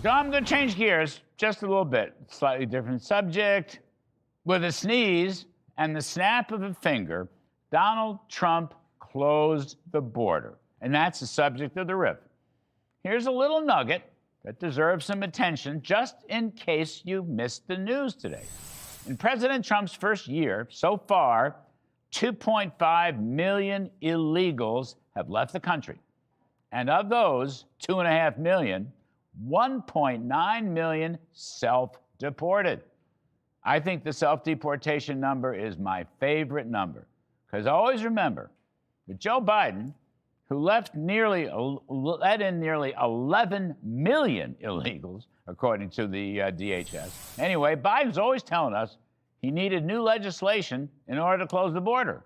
So I'm going to change gears just a little bit. Slightly different subject. With a sneeze and the snap of a finger, Donald Trump closed the border. And that's the subject of the riff. Here's a little nugget that deserves some attention just in case you missed the news today. In President Trump's first year, so far, 2.5 million illegals have left the country. And of those 2.5 million, 1.9 million self-deported. I think the self-deportation number is my favorite number, because always remember that Joe Biden, who let in nearly 11 million illegals, according to the DHS. Anyway, Biden's always telling us he needed new legislation in order to close the border.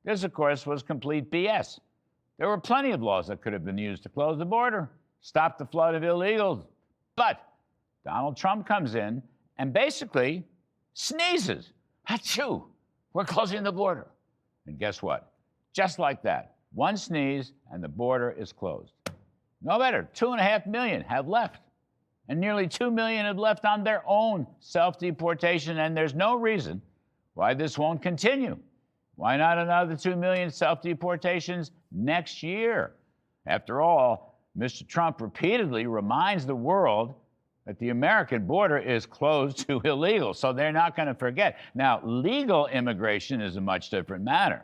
This, of course, was complete BS. There were plenty of laws that could have been used to close the border, stop the flood of illegals. But Donald Trump comes in and basically sneezes. Achoo! We're closing the border. And guess what? Just like that, one sneeze and the border is closed. No better, 2.5 million have left. And nearly 2 million have left on their own self-deportation, and there's no reason why this won't continue. Why not another 2 million self-deportations next year? After all, Mr. Trump repeatedly reminds the world that the American border is closed to illegals, so they're not going to forget. Now, legal immigration is a much different matter,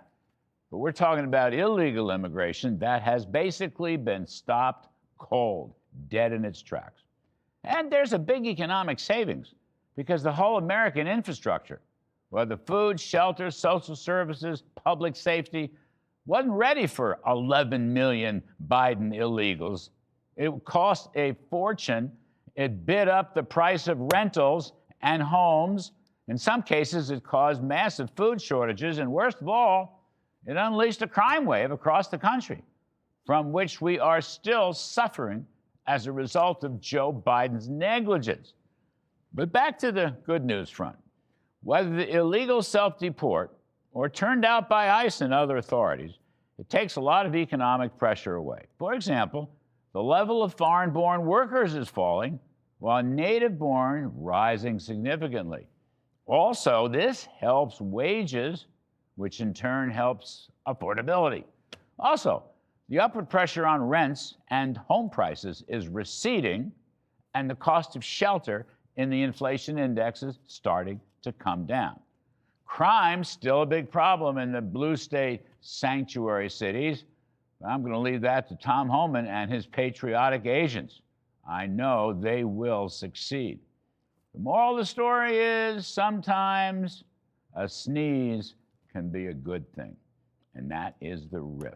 but we're talking about illegal immigration that has basically been stopped cold, dead in its tracks. And there's a big economic savings because the whole American infrastructure, whether food, shelter, social services, public safety, wasn't ready for 11 million Biden illegals. It cost a fortune. It bid up the price of rentals and homes. In some cases, it caused massive food shortages. And worst of all, it unleashed a crime wave across the country, from which we are still suffering as a result of Joe Biden's negligence. But back to the good news front. Whether the illegal self-deport or turned out by ICE and other authorities, it takes a lot of economic pressure away. For example, the level of foreign-born workers is falling, while native-born rising significantly. Also, this helps wages, which in turn helps affordability. Also, the upward pressure on rents and home prices is receding, and the cost of shelter in the inflation index is starting to come down. Crime's still a big problem in the blue state sanctuary cities. I'm going to leave that to Tom Homan and his patriotic agents. I know they will succeed. The moral of the story is sometimes a sneeze can be a good thing, and that is the riff.